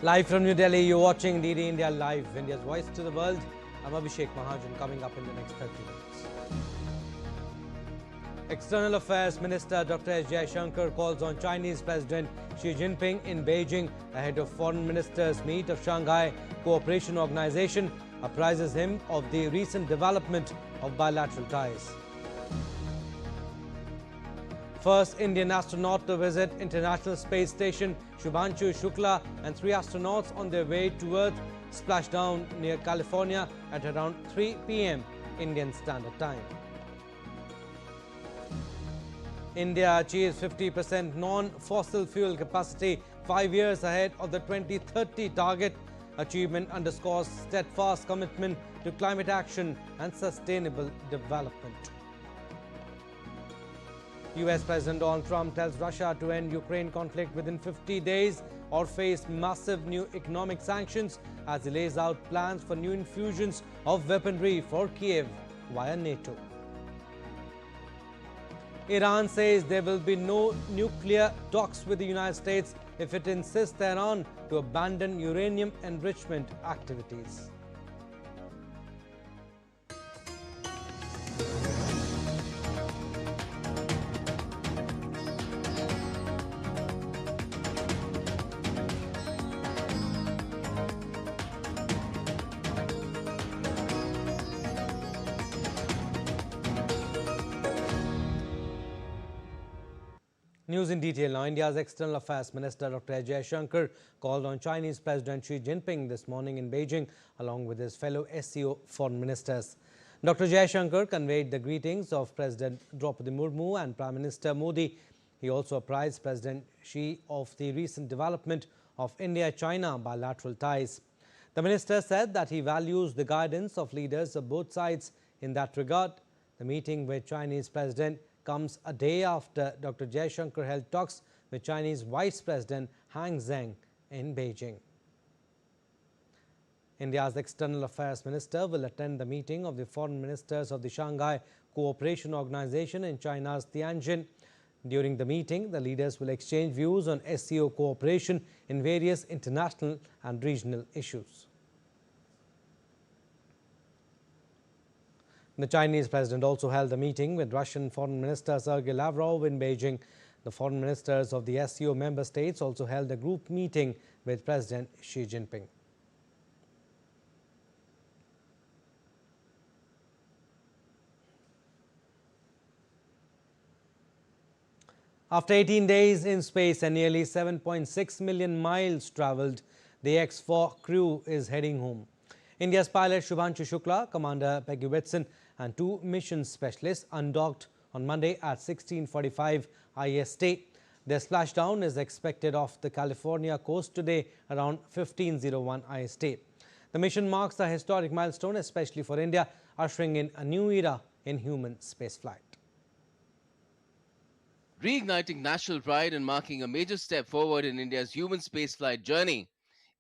Live from New Delhi, you're watching DD India Live, India's voice to the world. I'm Abhishek Mahajan, coming up in the next 30 minutes. External Affairs Minister Dr. S. Jaishankar calls on Chinese President Xi Jinping in Beijing ahead of Foreign Ministers' meet of Shanghai Cooperation Organization, apprises him of the recent development of bilateral ties. First Indian astronaut to visit International Space Station, Shubhanshu Shukla, and 3 astronauts on their way to Earth splashed down near California at around 3 p.m. Indian Standard Time. India achieves 50% non-fossil fuel capacity 5 years ahead of the 2030 target. Achievement underscores steadfast commitment to climate action and sustainable development. U.S. President Donald Trump tells Russia to end Ukraine conflict within 50 days or face massive new economic sanctions as he lays out plans for new infusions of weaponry for Kiev via NATO. Iran says there will be no nuclear talks with the United States if it insists Tehran to abandon uranium enrichment activities. News in detail now. India's External Affairs Minister Dr. S. Jaishankar called on Chinese President Xi Jinping this morning in Beijing along with his fellow SCO foreign ministers. Dr. Jaishankar conveyed the greetings of President Draupadi Murmu and Prime Minister Modi. He also apprised President Xi of the recent development of India-China bilateral ties. The minister said that he values the guidance of leaders of both sides in that regard. The meeting with Chinese President comes a day after Dr. Jaishankar held talks with Chinese Vice President Han Zheng in Beijing. India's External Affairs Minister will attend the meeting of the foreign ministers of the Shanghai Cooperation Organization in China's Tianjin. During the meeting, the leaders will exchange views on SCO cooperation in various international and regional issues. The Chinese president also held a meeting with Russian Foreign Minister Sergei Lavrov in Beijing. The foreign ministers of the SCO member states also held a group meeting with President Xi Jinping. After 18 days in space and nearly 7.6 million miles travelled, the X-4 crew is heading home. India's pilot Shubhanshu Shukla, Commander Peggy Whitson, and 2 mission specialists undocked on Monday at 16:45 IST. Their splashdown is expected off the California coast today around 15:01 IST. The mission marks a historic milestone, especially for India, ushering in a new era in human spaceflight. Reigniting national pride and marking a major step forward in India's human spaceflight journey,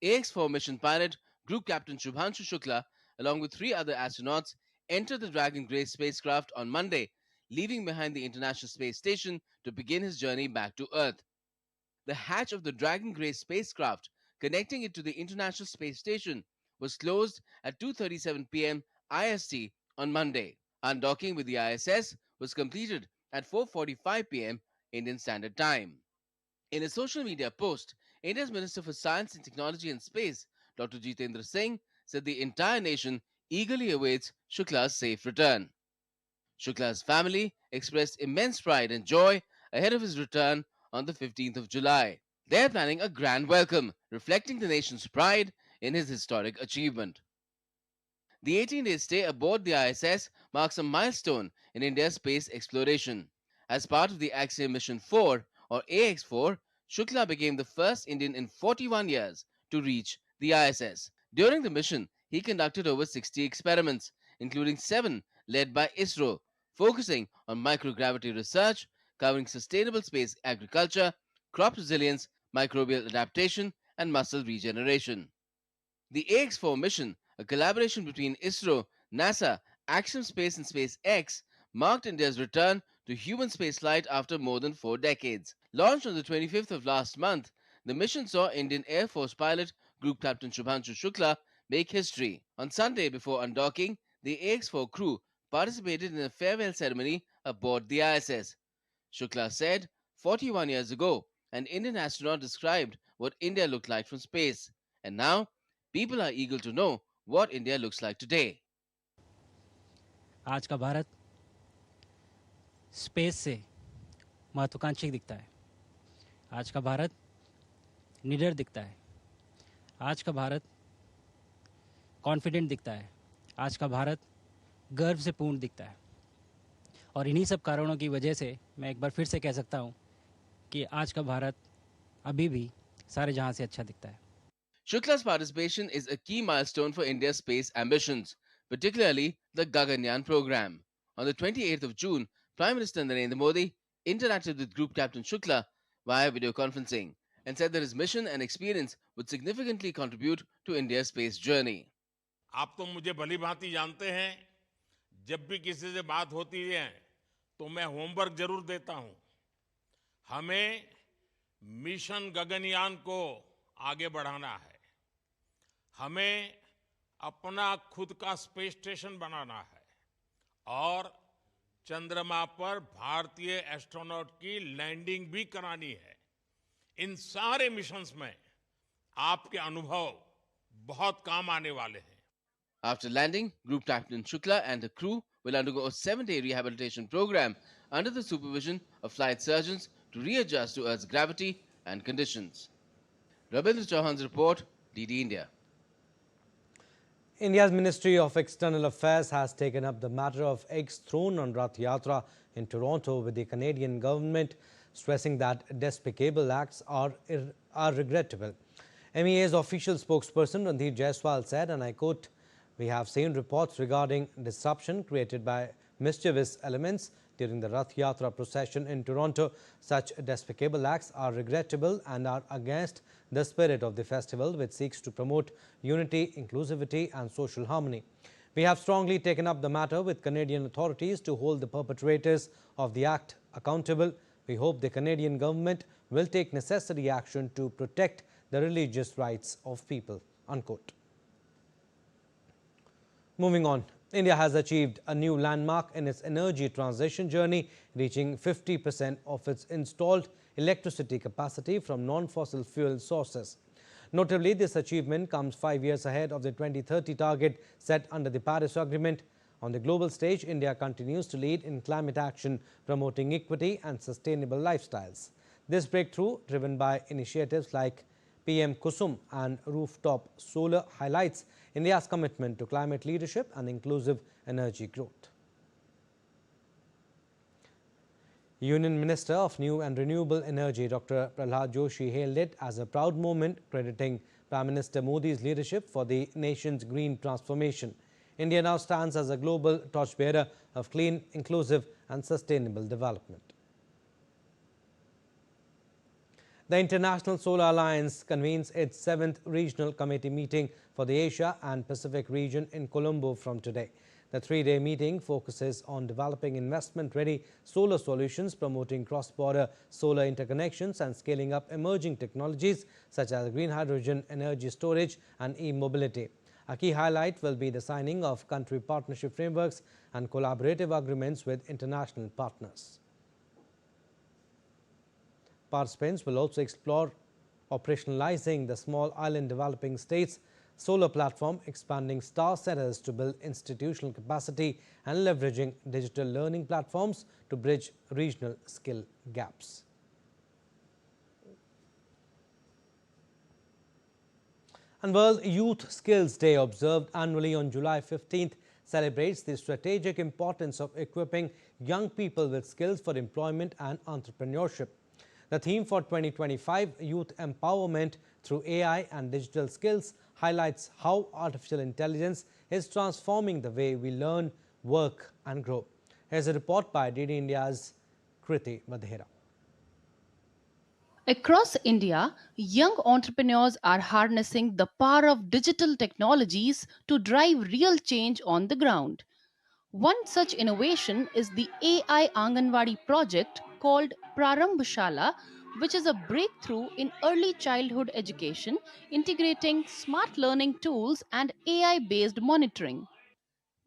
AX-4 mission pilot Group Captain Shubhanshu Shukla, along with 3 other astronauts, entered the Dragon Grace spacecraft on Monday, leaving behind the International Space Station to begin his journey back to Earth. The hatch of the Dragon Grace spacecraft, connecting it to the International Space Station, was closed at 2:37 p.m. IST on Monday. Undocking with the ISS was completed at 4:45 p.m. Indian Standard Time. In a social media post, India's Minister for Science and Technology and Space, Dr. Jitendra Singh, said the entire nation eagerly awaits Shukla's safe return. Shukla's family expressed immense pride and joy ahead of his return on the 15th of July. They are planning a grand welcome, reflecting the nation's pride in his historic achievement. The 18-day stay aboard the ISS marks a milestone in India's space exploration. As part of the Axiom Mission 4, or AX-4, Shukla became the first Indian in 41 years to reach the ISS. During the mission, he conducted over 60 experiments, including 7 led by ISRO, focusing on microgravity research, covering sustainable space agriculture, crop resilience, microbial adaptation, and muscle regeneration. The AX-4 mission, a collaboration between ISRO, NASA, Axiom Space, and SpaceX, marked India's return to human spaceflight after more than 4 decades. Launched on the 25th of last month, the mission saw Indian Air Force pilot Group Captain Shubhanshu Shukla make history. On Sunday, before undocking, the AX4 crew participated in a farewell ceremony aboard the ISS. Shukla said, 41 years ago, an Indian astronaut described what India looked like from space. And now, people are eager to know what India looks like today. आज का Bharat space से महत्वाकांक्षी दिखता है। आज का भारत निडर दिखता है। आज का भारत कॉन्फिडेंट दिखता है। आज का भारत गर्व से पूर्ण दिखता है। और इन्हीं सब कारणों की वजह से मैं एक बार फिर से कह सकता हूँ कि आज का भारत अभी भी सारे जहां से अच्छा दिखता है। Shukla's participation is a key milestone for India's space ambitions, particularly the Gaganyaan program. On the 28th of June, Prime Minister Narendra Modi interacted with Group Captain Shukla via video conferencing and said that his mission and experience would significantly contribute to India's space journey. आप तो मुझे भली भांति जानते हैं, जब भी किसी से बात होती है तो मैं होमवर्क जरूर देता हूं। हमें मिशन गगनयान को आगे बढ़ाना है। हमें अपना खुद का स्पेस स्टेशन बनाना है और चंद्रमा पर भारतीय एस्ट्रोनॉट की लैंडिंग भी करानी है। इन सारे मिशंस में आपके अनुभव बहुत काम आने वाले हैं। After landing, Group Captain Shukla and the crew will undergo a 7-day rehabilitation program under the supervision of flight surgeons to readjust to Earth's gravity and conditions. Rabindra Chauhan's report, DD India. India's Ministry of External Affairs has taken up the matter of eggs thrown on Rath Yatra in Toronto with the Canadian government, stressing that despicable acts are regrettable. MEA's official spokesperson Randeep Jaiswal said, and I quote, "We have seen reports regarding disruption created by mischievous elements during the Rath Yatra procession in Toronto. Such despicable acts are regrettable and are against the spirit of the festival, which seeks to promote unity, inclusivity and social harmony. We have strongly taken up the matter with Canadian authorities to hold the perpetrators of the act accountable. We hope the Canadian government will take necessary action to protect the religious rights of people." Unquote. Moving on, India has achieved a new landmark in its energy transition journey, reaching 50% of its installed electricity capacity from non-fossil fuel sources. Notably, this achievement comes 5 years ahead of the 2030 target set under the Paris Agreement. On the global stage, India continues to lead in climate action, promoting equity and sustainable lifestyles. This breakthrough, driven by initiatives like PM Kusum and rooftop solar, highlights India's commitment to climate leadership and inclusive energy growth. Union Minister of New and Renewable Energy Dr. Prahlad Joshi hailed it as a proud moment, crediting Prime Minister Modi's leadership for the nation's green transformation. India now stands as a global torchbearer of clean, inclusive and sustainable development. The International Solar Alliance convenes its 7th Regional Committee meeting for the Asia and Pacific region in Colombo from today. The 3-day meeting focuses on developing investment-ready solar solutions, promoting cross-border solar interconnections and scaling up emerging technologies such as green hydrogen, energy storage and e-mobility. A key highlight will be the signing of country partnership frameworks and collaborative agreements with international partners. Participants will also explore operationalizing the small island developing states solar platform, expanding star centers to build institutional capacity and leveraging digital learning platforms to bridge regional skill gaps. And World Youth Skills Day, observed annually on July 15th, celebrates the strategic importance of equipping young people with skills for employment and entrepreneurship. The theme for 2025, Youth Empowerment through AI and Digital Skills, highlights how artificial intelligence is transforming the way we learn, work and grow. Here's a report by DD India's Kriti Madhera. Across India, young entrepreneurs are harnessing the power of digital technologies to drive real change on the ground. One such innovation is the AI Angari Project called Prarambh Shala, which is a breakthrough in early childhood education, integrating smart learning tools and AI based monitoring.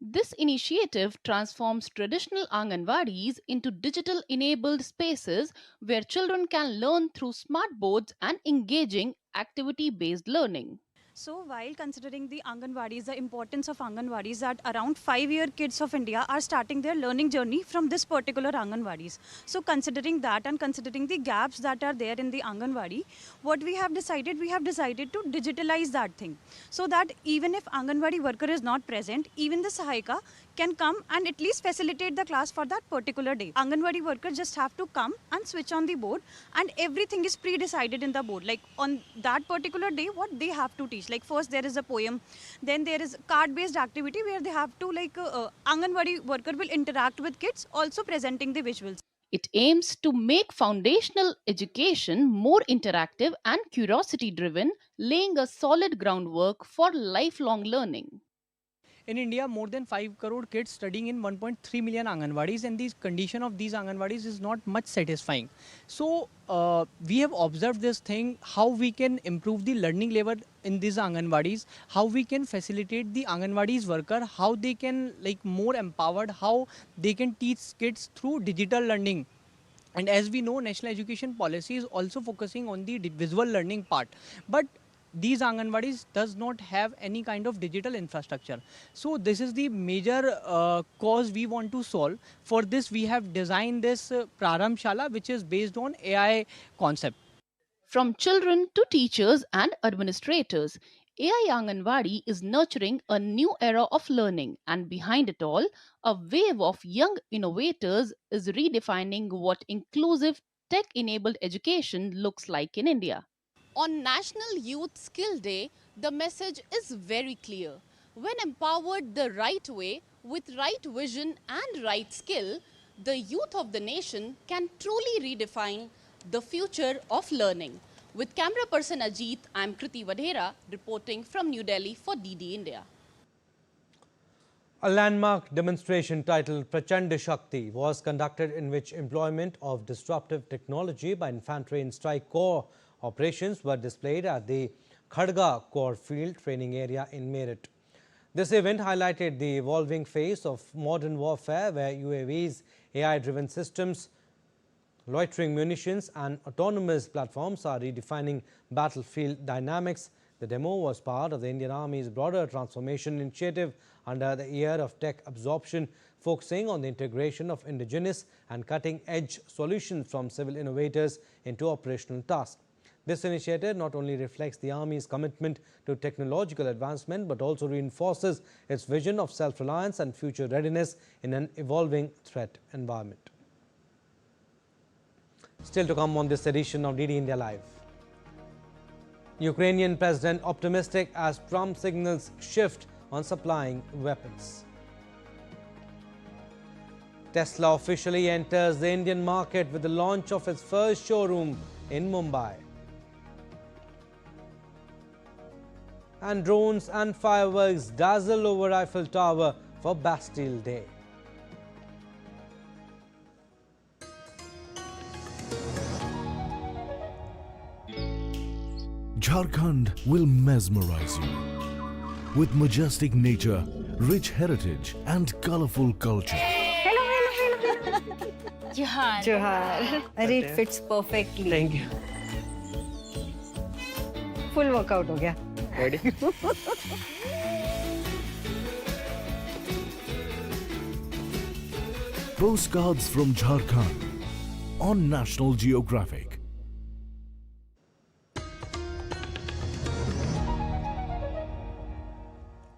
This initiative transforms traditional Anganwadis into digital enabled spaces where children can learn through smart boards and engaging activity based learning. So while considering the Anganwadis, the importance of Anganwadis, that around 5-year kids of India are starting their learning journey from this particular Anganwadis. So considering that and considering the gaps that are there in the Anganwadi, what we have decided to digitalize that thing. So that even if Anganwadi worker is not present, even the Sahayika can come and at least facilitate the class for that particular day. Anganwadi workers just have to come and switch on the board, and everything is pre-decided in the board. Like on that particular day, what they have to teach. Like first there is a poem, then there is card-based activity where they have to Anganwadi worker will interact with kids, also presenting the visuals. It aims to make foundational education more interactive and curiosity driven, laying a solid groundwork for lifelong learning. In India, more than 5 crore kids studying in 1.3 million Anganwadis, and the condition of these Anganwadis is not much satisfying. So, we have observed this thing, how we can improve the learning level in these Anganwadis, how we can facilitate the Anganwadis worker, how they can more empowered, how they can teach kids through digital learning. And as we know, national education policy is also focusing on the visual learning part. But these Anganwadis does not have any kind of digital infrastructure. So this is the major cause we want to solve. For this, we have designed this Prarambh Shala, which is based on AI concept. From children to teachers and administrators, AI Anganwadi is nurturing a new era of learning, and behind it all, a wave of young innovators is redefining what inclusive tech enabled education looks like in India. On National Youth Skill Day, the message is very clear. When empowered the right way, with right vision and right skill, the youth of the nation can truly redefine the future of learning. With camera person Ajit, I'm Kriti Vadhera reporting from New Delhi for DD India. A landmark demonstration titled Prachand Shakti was conducted, in which employment of disruptive technology by infantry and strike corps operations were displayed at the Khadga Corps Field Training Area in Meerut. This event highlighted the evolving face of modern warfare, where UAVs, AI-driven systems, loitering munitions and autonomous platforms are redefining battlefield dynamics. The demo was part of the Indian Army's broader transformation initiative under the Year of Tech Absorption, focusing on the integration of indigenous and cutting-edge solutions from civil innovators into operational tasks. This initiative not only reflects the Army's commitment to technological advancement, but also reinforces its vision of self-reliance and future readiness in an evolving threat environment. Still to come on this edition of DD India Live. Ukrainian president optimistic as Trump signals shift on supplying weapons. Tesla officially enters the Indian market with the launch of its first showroom in Mumbai. And drones and fireworks dazzle over Eiffel Tower for Bastille Day. Jharkhand will mesmerize you with majestic nature, rich heritage and colorful culture. Johar. Johar. It fits perfectly. Thank you. Full workout हो गया. Ready? Postcards from Jharkhand on National Geographic.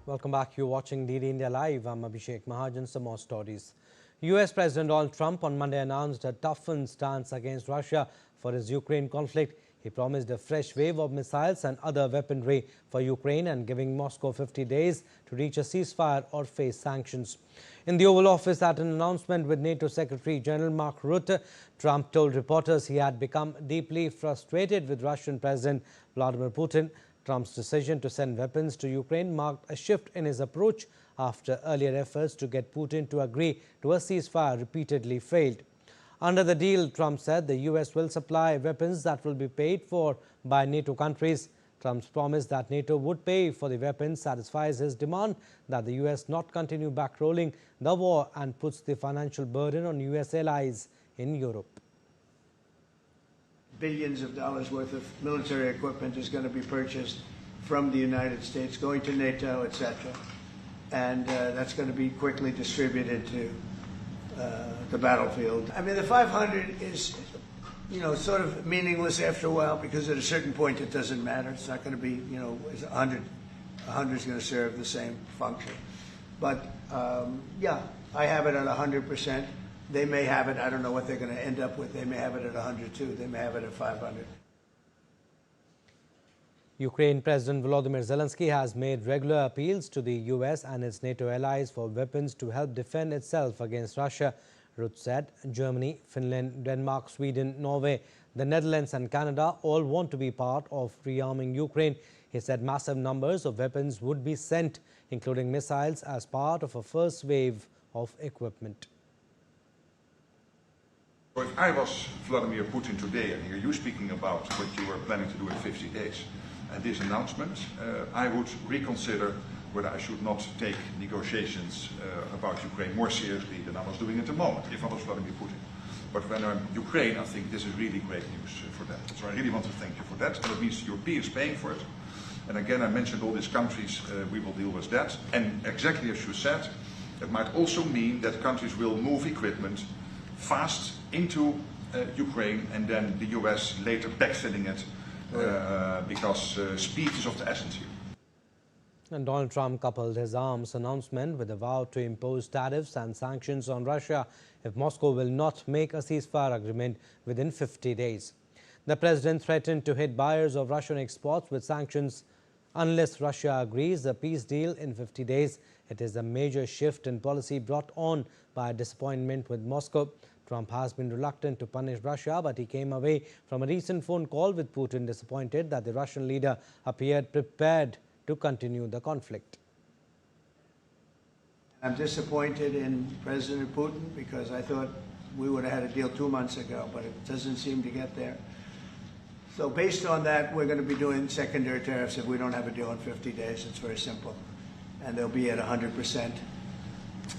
Welcome back. You're watching DD India Live. I'm Abhishek Mahajan. Some more stories. U.S. President Donald Trump on Monday announced a toughened stance against Russia for his Ukraine conflict. He promised a fresh wave of missiles and other weaponry for Ukraine and giving Moscow 50 days to reach a ceasefire or face sanctions. In the Oval Office at an announcement with NATO Secretary General Mark Rutte, Trump told reporters he had become deeply frustrated with Russian President Vladimir Putin. Trump's decision to send weapons to Ukraine marked a shift in his approach after earlier efforts to get Putin to agree to a ceasefire repeatedly failed. Under the deal, Trump said the U.S. will supply weapons that will be paid for by NATO countries. Trump's promise that NATO would pay for the weapons satisfies his demand that the U.S. not continue backrolling the war and puts the financial burden on U.S. allies in Europe. Billions of dollars worth of military equipment is going to be purchased from the United States, going to NATO, etc. And that's going to be quickly distributed to the battlefield. I mean, the 500 is, sort of meaningless after a while because at a certain point it doesn't matter. It's not going to be, 100. 100 is going to serve the same function. But, yeah, I have it at 100%. They may have it, I don't know what they're going to end up with. They may have it at 100 too. They may have it at 500. Ukraine President Volodymyr Zelensky has made regular appeals to the U.S. and its NATO allies for weapons to help defend itself against Russia. Ruth said Germany, Finland, Denmark, Sweden, Norway, the Netherlands and Canada all want to be part of rearming Ukraine. He said massive numbers of weapons would be sent, including missiles, as part of a first wave of equipment. If I was Vladimir Putin today and hear you speaking about what you were planning to do in 50 days and this announcement, I would reconsider whether I should not take negotiations about Ukraine more seriously than I was doing at the moment, if I was Vladimir Putin. But when I'm Ukraine, I think this is really great news for that. So I really want to thank you for that. And it means the Europeans paying for it. And again, I mentioned all these countries, we will deal with that. And exactly as you said, it might also mean that countries will move equipment fast into Ukraine and then the US later backfilling it because speed is of the essence here. And Donald Trump coupled his arms announcement with a vow to impose tariffs and sanctions on Russia if Moscow will not make a ceasefire agreement within 50 days. The president threatened to hit buyers of Russian exports with sanctions unless Russia agrees a peace deal in 50 days. It is a major shift in policy brought on by disappointment with Moscow. Trump has been reluctant to punish Russia, but he came away from a recent phone call with Putin disappointed that the Russian leader appeared prepared to continue the conflict. I'm disappointed in President Putin because I thought we would have had a deal 2 months ago, but it doesn't seem to get there. So based on that, we're going to be doing secondary tariffs if we don't have a deal in 50 days. It's very simple. And they'll be at 100%.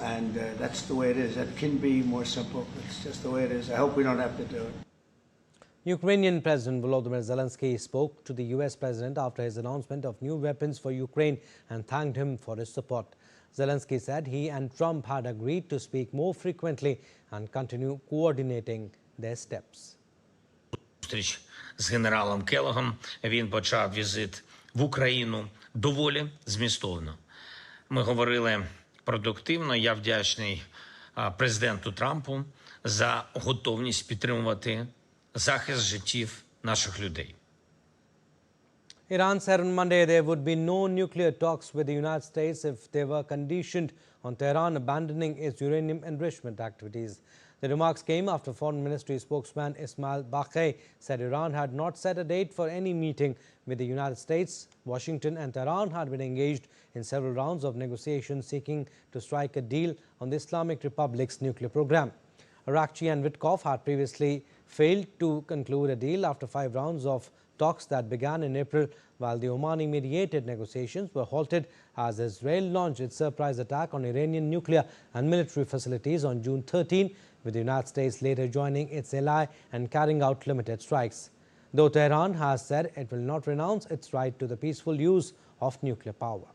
And that's the way it is. It can be more simple. It's just the way it is. I hope we don't have to do it. Ukrainian President Volodymyr Zelensky spoke to the U.S. President after his announcement of new weapons for Ukraine and thanked him for his support. Zelensky said he and Trump had agreed to speak more frequently and continue coordinating their steps. Зустріч з генералом Келлогом, він почав візит в Україну доволі змістовно. Ми говорили продуктивно. Я вдячний президенту Трампу за готовність підтримувати захист життів наших людей. Iran said on Monday there would be no nuclear talks with the United States if they were conditioned on Tehran abandoning its uranium enrichment activities. The remarks came after Foreign Ministry spokesman Ismail Baqai said Iran had not set a date for any meeting with the United States. Washington and Tehran had been engaged in several rounds of negotiations seeking to strike a deal on the Islamic Republic's nuclear program. Arakchi and Witkoff had previously failed to conclude a deal after 5 rounds of talks that began in April, while the Omani-mediated negotiations were halted as Israel launched its surprise attack on Iranian nuclear and military facilities on June 13, with the United States later joining its ally and carrying out limited strikes. Though Tehran has said it will not renounce its right to the peaceful use of nuclear power.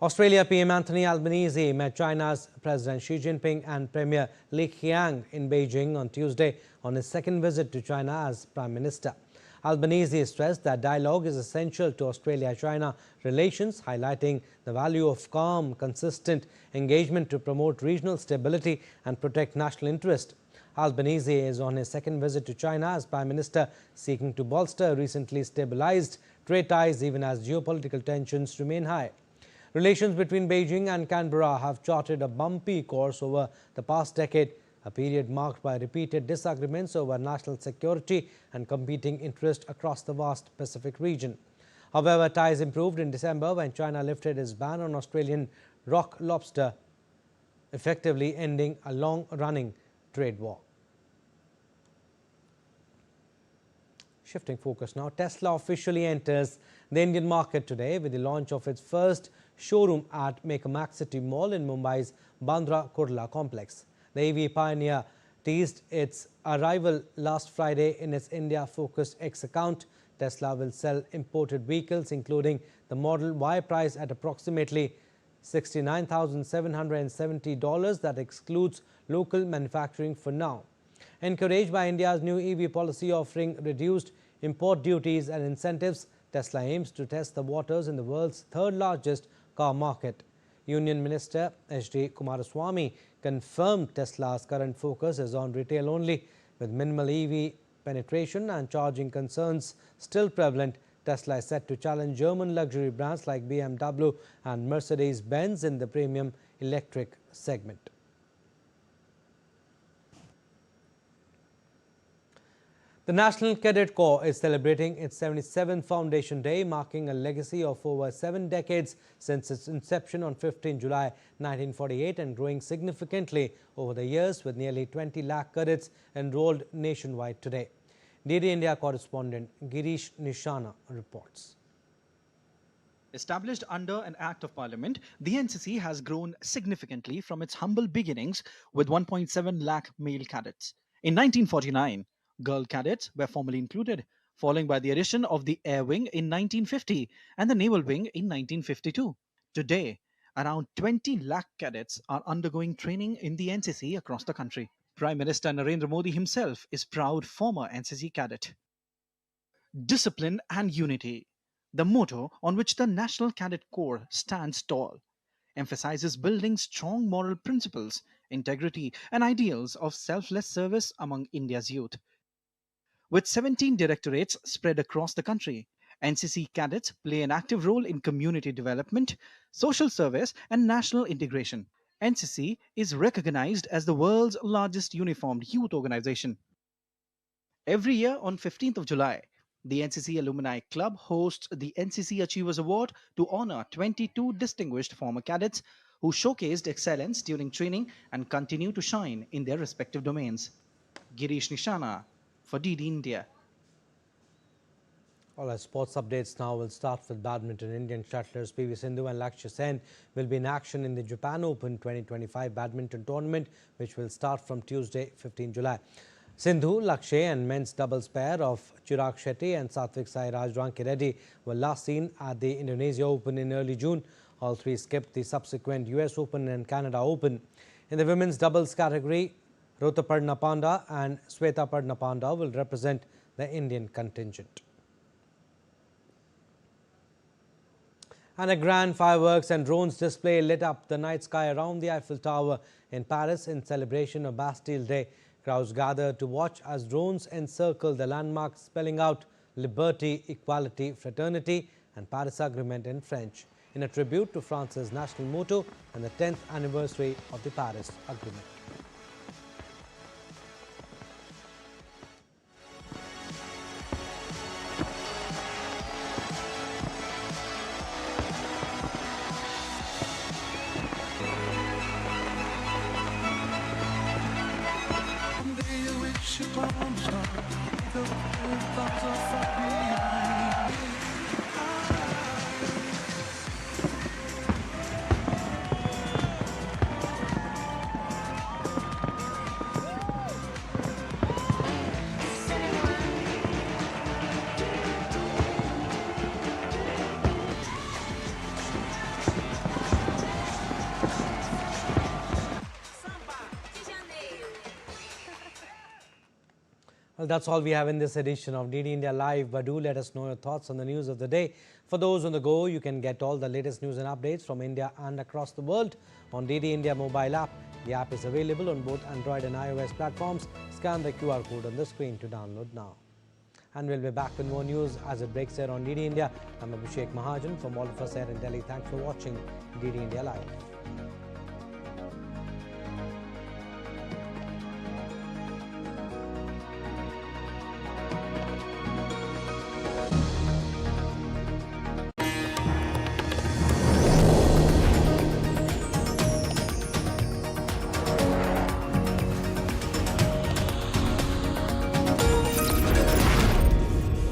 Australia PM Anthony Albanese met China's President Xi Jinping and Premier Li Qiang in Beijing on Tuesday on his second visit to China as Prime Minister. Albanese stressed that dialogue is essential to Australia-China relations, highlighting the value of calm, consistent engagement to promote regional stability and protect national interest. Albanese is on his second visit to China as Prime Minister, seeking to bolster recently stabilized trade ties even as geopolitical tensions remain high. Relations between Beijing and Canberra have charted a bumpy course over the past decade, a period marked by repeated disagreements over national security and competing interests across the vast Pacific region. However, ties improved in December when China lifted its ban on Australian rock lobster effectively ending a long-running trade war. Shifting focus now, Tesla officially enters the Indian market today with the launch of its first showroom at Mekamax City Mall in Mumbai's Bandra Kurla complex. The EV pioneer teased its arrival last Friday in its India-focused X account. Tesla will sell imported vehicles, including the Model Y, priced at approximately $69,770. That excludes local manufacturing for now. Encouraged by India's new EV policy offering reduced import duties and incentives, Tesla aims to test the waters in the world's third-largest car market. Union Minister H.D. Kumaraswamy confirmed Tesla's current focus is on retail only, with minimal EV penetration and charging concerns still prevalent. Tesla is set to challenge German luxury brands like BMW and Mercedes-Benz in the premium electric segment. The National Cadet Corps is celebrating its 77th Foundation Day, marking a legacy of over 7 decades since its inception on 15 July 1948 and growing significantly over the years, with nearly 20 lakh cadets enrolled nationwide today. DD India correspondent Girish Nishana reports. Established under an Act of Parliament, the NCC has grown significantly from its humble beginnings with 1.7 lakh male cadets. In 1949, girl cadets were formally included, following by the addition of the Air Wing in 1950 and the Naval Wing in 1952. Today, around 20 lakh cadets are undergoing training in the NCC across the country. Prime Minister Narendra Modi himself is proud former NCC cadet. Discipline and unity, the motto on which the National Cadet Corps stands tall, emphasizes building strong moral principles, integrity, and ideals of selfless service among India's youth. With 17 directorates spread across the country, NCC cadets play an active role in community development, social service, and national integration. NCC is recognized as the world's largest uniformed youth organization. Every year on 15th of July, the NCC Alumni Club hosts the NCC Achievers Award to honor 22 distinguished former cadets who showcased excellence during training and continue to shine in their respective domains. Girish Nishana for DD India. All right, sports updates now. We'll start with badminton. Indian shuttlers PV Sindhu and Lakshya Sen will be in action in the Japan Open 2025 badminton tournament, which will start from Tuesday, 15 July. Sindhu, Lakshya and men's doubles pair of Chirag Shetty and Satvik Sairaj Rankireddy were last seen at the Indonesia Open in early June. All three skipped the subsequent US Open and Canada Open. In the women's doubles category, Rotaparna Panda and Swetaparna Panda will represent the Indian contingent. And a grand fireworks and drones display lit up the night sky around the Eiffel Tower in Paris in celebration of Bastille Day. Crowds gathered to watch as drones encircled the landmark, spelling out liberty, equality, fraternity and Paris Agreement in French, in a tribute to France's national motto and the 10th anniversary of the Paris Agreement. Well, that's all we have in this edition of DD India Live, but do let us know your thoughts on the news of the day. For those on the go, you can get all the latest news and updates from India and across the world on DD India mobile app. The app is available on both Android and iOS platforms. Scan the QR code on the screen to download now. And we'll be back with more news as it breaks here on DD India. I'm Abhishek Mahajan. From all of us here in Delhi, thanks for watching DD India Live.